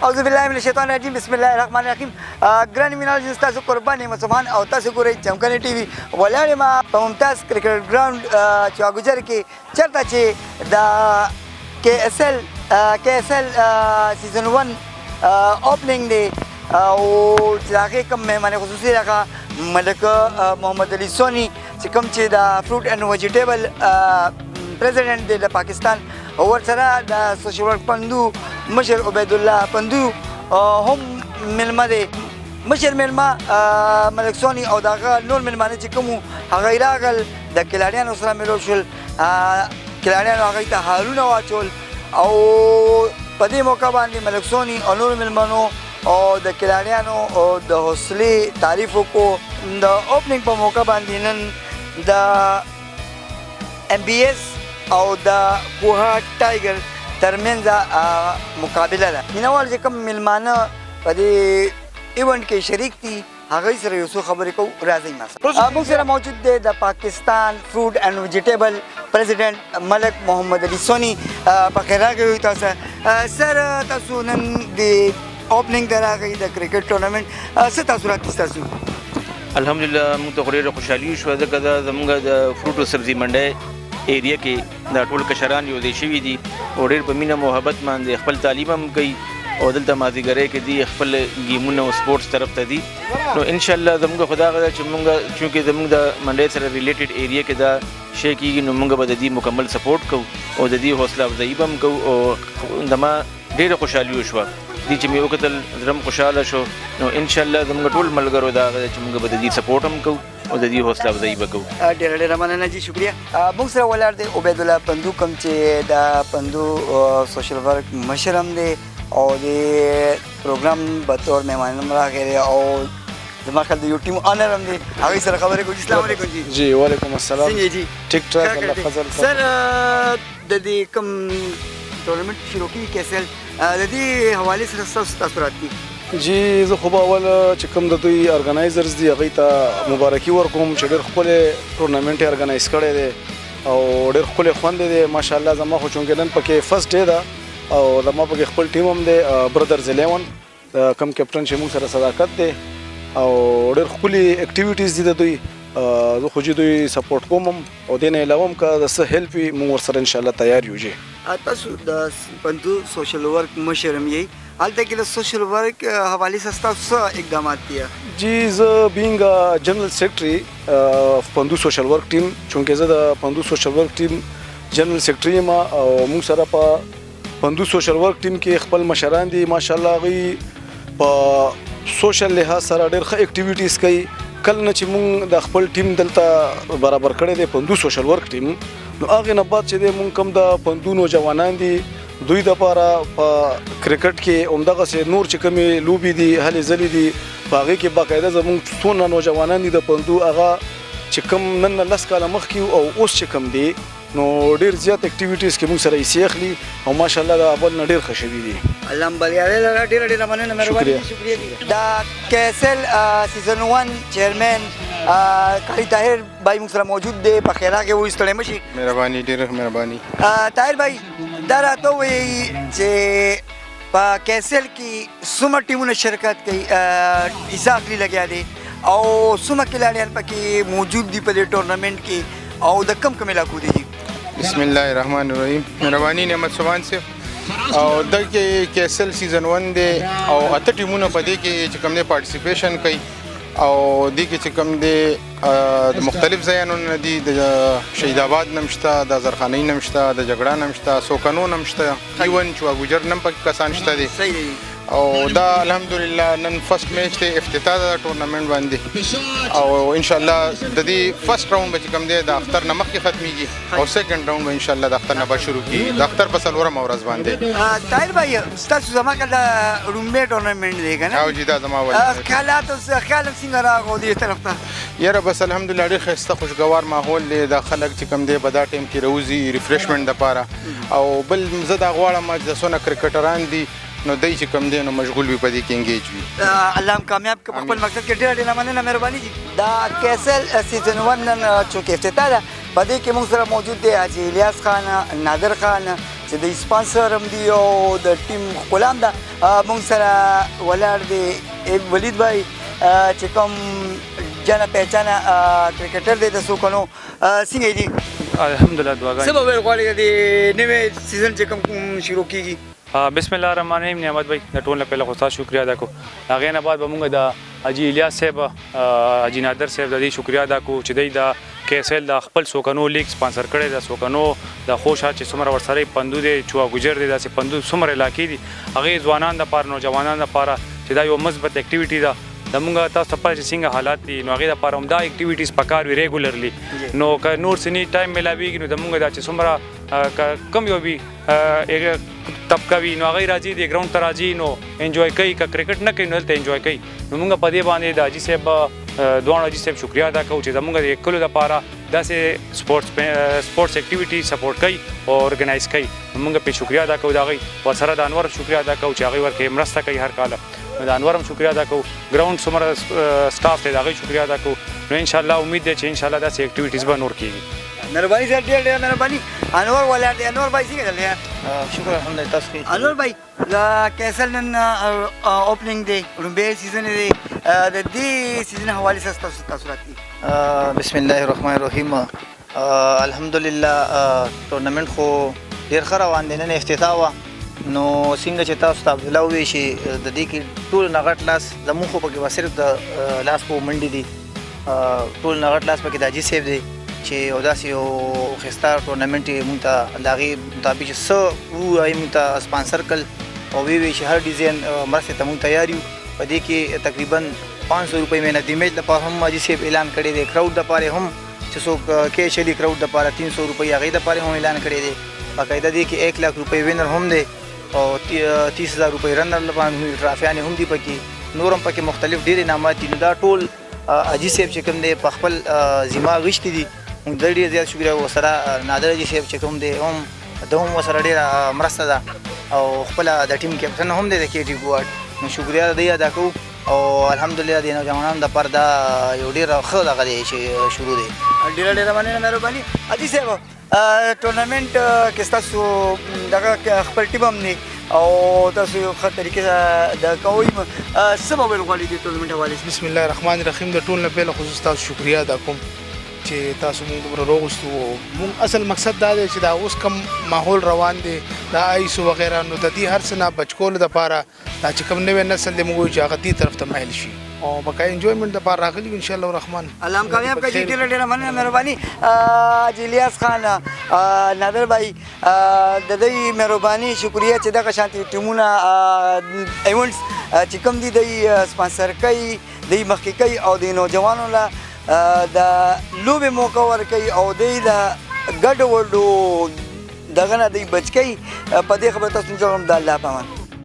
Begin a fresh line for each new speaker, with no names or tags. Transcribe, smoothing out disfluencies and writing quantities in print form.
اعوذ بالله من الشیطان الرجیم بسم الله الرحمن الرحیم ګران مینال تاسو قربان یم عثمان او تاسو ګورئ چمکني ټي وي ولاړ ما په ممتاز کرکټ ګراوند چې واګوجر کې چرته چې د کے ایس ایل سیزن 1 اوپننګ دی او چې هغه کوم مهمان خصوصي راغه ملک محمد علي سونی چې کوم چې د فروټ اینڈ ویجیټیبل پریزیډنټ دی د پاکستان ورسره د سوشل ورک پندو مشر عبید الله پندو هم ملمه دی مشر ملمه ملک سونی او دغه نور ملمانه چې کوم هغه راغل د کلاریانو سره ملو شول کلاریانو هغه ته هارونه واچول او په دې موقع باندې ملک سونی او نور ملمنو او د کلاریانو او د حوصلې تعریف وکړو د اوپننګ په موقع باندې نن د ام بی ایس او د کوها ټایګر ترمنځ مقابله ده مینوال چې کوم ملمانه په دې ایونټ کې شریک دي هغوی سره یو څو خبرې کوو راځئ ما سره موږ سره موجود دی د پاکستان فروټ اینډ ویجیټیبل پریزیډنټ ملک محمد علي سونی په خیر راغلی تاسو سر تاسو نن د اوپننګ ته راغئ د کرکټ ټورنمنټ څه تاثرات دي ستاسو
الحمدلله موږ ته خو ډېره خوشحالي شوه ځکه دا زموږ د فروټ او سبزي منډی ایریا کې دا ټول کشران یو ځای شوي دي او ډېر په مینه محبت باندې خپل تعلیم هم کوي او دلته مازدیګری کې دي خپل ګیمونه او سپورټس طرف ته دي نو انشاءالله زموږ خو دا هغه ده چې موږ چونکې زموږ د منډی سره ریلیټډ ایریا کې دا شی کېږي نو موږ به د دې مکمل سپورټ کوو او د دې حوصله افزایي به هم کوو او زما ډېره خوشحالي وشوه دې چې مې وکتل زړه م خوشحاله شو نو انشاءالله زموږ ټول ملګرو دا هغه ده چې موږ به د دې سپورټ هم کوو او د دې حوصله افزایي به کوو
ډېره ډېره مننه جي شکریه موږ سره ولاړ دی عبید الله پندو کوم چې د پندو سوشل ورک مشر هم دی او د پروګرام به طور مهمان هم راغلی دی او زما خیال د یو ټیم آنر هم دی هغوی سره خبرې کوو السلام علیکم جی
جی وعلیکم السلام
څنګه جی
ټیک ټاک الله فضل
سر د دې کوم ټورنمنټ شروع کېږي کې اصل د دې حوالې سره ستاسو تاثرات دي
جی زه خو به اول چې کوم د دوی ارګنایزرز دي هغوی ته مبارکي ورکوم چې ډېر ښکلی ټورنمنټ یې ارګنایز کړی دی او ډېر ښکلی خوند دی ماشاءالله زما خو چونکې نن پکې فرست ډے ده او زما پکې خپل ټیم هم دی برادرز 11 کم کیپټن چې موږ سره صداقت دی او ډېر ښکلي اکټیویټیز دي د دوی زه خو چې دوی سپورټ کوم هم او دې نه علاوه هم که د څه هیلپ وي موږ ورسره انشاءالله تیار یو جی
تاسو د پندو سوشل ورک مشر هم یې هلته کې د سوشل ورک حوالې سره ستاسو څه اقدامات دي
جی زه بینګ جنرال سیکرټري پندو سوشل ورک ټیم چونکې زه د پندو سوشل ورک ټیم جنرال سیکرټري یم او موږ سره په پندو سوشل ورک ټیم کې خپل مشران دي ماشاءالله هغوی په سوشل لحاظ سره ډېر ښه اکټیویټیز کوي کله نه چې موږ د خپل ټیم دلته برابر کړی دی پندو سوشل ورک ټیم نو هغې نه بعد چې دی موږ کوم د پندو نوجوانان دي دوی دپاره په کرکټ کې همدغسې نور چې کومې لوبې دي هلې ځلې دي په هغې کې باقاعده زموږ څونه نوجوانان دي د پندو هغه چې کوم نن نه 10 کاله مخکې او اوس چې کوم دی نو ډېر زیات اکټیویټیز کې موږ سره حصې اخلي او ماشاءالله د اول نه ډېر ښه شوي دي
الله بریالی لره ډېره ډېره مننه مهرباني شکریه دي د کے ایس ایل سیزن 1 چیرمین قاری طاهر بھائی موږ سره موجود دی په خیر راغی وایستلی مشي
مهرباني ډېره مهرباني
طاهر بھائی دا راته ووایي چې په کے ایس ایل کې څومره ټیمونه شرکت کوي حصه اخلي لګیا دی او څومره کلاریان پکې موجود دي په دې ټورنمنټ کې او د کم کم علاقو دي
بسم الله الرحمن الرحیم مهرباني نعمت سبحان صاحب او د کې کے ایس ایل سیزن 1 دی او اته ټیمونه په دې کې چې کوم دی پارټیسیپیشن کوي او دې کې چې کوم دی د مختلف ځایونو نه دي د شهید آباد نه شته د زرخانۍ نه شته د جګړه نه شته سوکنو نه شته ایون چې واګوجر نه پکې کسان شته دي
صحیح دی
او دا الحمدلله نن فرست میچ دی افتتاح د ټورنمنټ باندې او ان شاء الله د دې فرست راوند به چې کوم دی د اختر نه مخکې ختمیږي او سیکنډ راوند به ان شاء الله د اختر نه بعد شروع کیږي د اختر په څلورمه ورځ باندې
طاهر بھائی ستاسو زما کله د رومبې ټورنمنټ دی که نه
او جی دا زما ولې
خیالات خیال څنګه راغو دې طرف ته
یاره بس الحمدلله ډېر ښایسته خوشګوار ماحول دی دا خلک چې کوم دی په دا ټایم کې راوځي ریفریشمنټ دپاره او بل زه دا غواړم چې څونه کرکټران دي نو دی چې کوم دی نو مشغول وي په دې کې انګیج وي
الله هم کامیاب کړي په خپل مقصد کې ډېره ډېره مننه مهرباني دي دا کے ایس ایل سیزن 1 نن چونکې افتتاح ده په دې کې موږ سره موجود دی حاجي الیاس خان نادر خان چې د سپانسر هم دی او د ټیم غلام ده موږ سره ولاړ دی ولید بھائی چې کوم جانا پہچانا کرکټر دی د سوکنو څنګه دی
الحمدلله دعاګانې
څه به ویل غواړئ د نوې سیزن چې کوم شروع کیږي
بسم الله الرحمن الرحیم نعمت بھائی د ټول نه پهله خو تاسو شکریا ادا کوم هغې نه بعد به موږ د حاجي الیاس صاحب حاجي نادر صاحب د دې شکریا ادا کوو چې دوی د KSL د خپل سوکنو لیګ سپانسر کړی د سوکنو د خوشا چې څومره ورسره پندو دی چوا ګجر دی داسې پندو څومره علاقې دي هغې ځوانان دپاره نوجوانان دپاره چې دا یو مثبت اکټیویټي ده د مونږ تاسو ته پته چې څنګه حالات دي نو هغې دپاره همدا اکټیویټیز پکار وي ریګولرلی نو که نور څه ټایم میلاویږي نو د مونږ دا چې څومره کم یو وي طبقه وي نو هغوی راځي دې ګراونډ ته راځي نو انجوای کوي که کرکټ نه کوي نو هلته انجوای کوي نو مونږ په دې باندې د حاجي صاحب دواړو حاجي صاحب شکریا ادا کوو چې زمونږ د کلو دپاره داسې سپورټس اکټیویټي سپورټ کوي او ارګنایز کوي نو مونږ پرې شکریا ادا کوو د هغوی ورسره د انور شکریا ادا کوو چې هغوی ورکوي مرسته کوي هر کاله نو د انور هم شکریا ادا کوو ګراونډ څومره سټاف دی د هغوی شکریا ادا کوو نو انشاءالله امید دی چې انشاءالله داسې اکټیویټیز به نور کېږي
مهرباني صاحب ډېر ډېر مهرباني انور ولاړ دی انور بھائی څنګه چل رہا
شکر الحمدلله تاسو ښه
انور بھائی د KSL نن اوپننګ دی لومبی سیزن دی د دې سیزن حواله سره تاسو تاثرات دي
بسم الله الرحمن الرحیم الحمدلله ټورنمنت خو ډیر ښه روان دی نن افتتاح وه نو څنګه چې تاسو ته عبدالله ووایي چې د دې کې ټول نه غټ لاس زموږ خو پکې به صرف د لاس په منډې دي ټول نه غټ لاس پکې د حاجي صاحب دی چې او داسې یو ښایسته ټورنمنټ یې مونږ ته د هغې مطابق چې څه ووایي مونږ ته سپانسر کړل او ویې ویل چې هر ډیزاین مرستې ته مونږ تیار یو په دې کې تقریبا 500 روپۍ مین د میچ لپاره هم حاجي صاحب اعلان کړی دی کراؤډ دپاره هم چې څوک KSL کراؤډ دپاره 300 روپۍ هغې دپاره هم اعلان کړی دی باقاعده دې کې 1 लाख روپۍ وینر هم دی او 30,000 روپۍ رنر لپاره ټرافیانې هم دي پکې نور هم پکې مختلف ډېر انعامات دي نو دا ټول حاجي صاحب چې کوم دی په خپل ذمه غوښتي دي موږ د ډېر زیات شکریه ورسره نادر حاجي صاحب چې کوم دی هم د هم ورسره ډېره مرسته ده او خپله د ټیم کیپټن هم دی د KT ګواډ نو شکریه د دې ادا کوو او الحمدلله د نوجوانانو دپاره دا یو ډېر ښه دغه دی چې شروع دی
ډېره ډېره مننه مهرباني حاجي صاحب ټورنمنټ کې ستاسو دغه خپل ټیم هم دی او تاسو یو ښه طریقې سره د کوئ څه به ویل غواړئ د ټورنمنټ حوالې سره
بسم الله الرحمن الرحیم د ټول نه پهله خصوص تاسو شکریا ادا کوم چې تاسو موږ دومره راوغوښتو موږ اصل مقصد دا دی چې دا اوس کم ماحول روان دی دا آیس وغیره نو د دې هر څه نه بچ کولو دپاره دا چې کوم نوی نسل دی موږ وایو چې هغه دې طرف ته مایل شي او بقا انجویمنټ دپاره راغلي ان شاء الله الرحمن
الله هم کامیاب کړي ډېره ډېره مننه مهرباني حاجي الیاس خان نادر بھائی د دوی مهرباني شکریه چې دغه شانتي ټیمونه ایونټس چې کوم دي دوی سپانسر کوي دوی مخکې کوي او د نوجوانو له د لوبې موقع ورکوي او دوی د ګډو وډو دغه نه دوی بچ کوي په دې خبره تاسو جوړم د الله په امان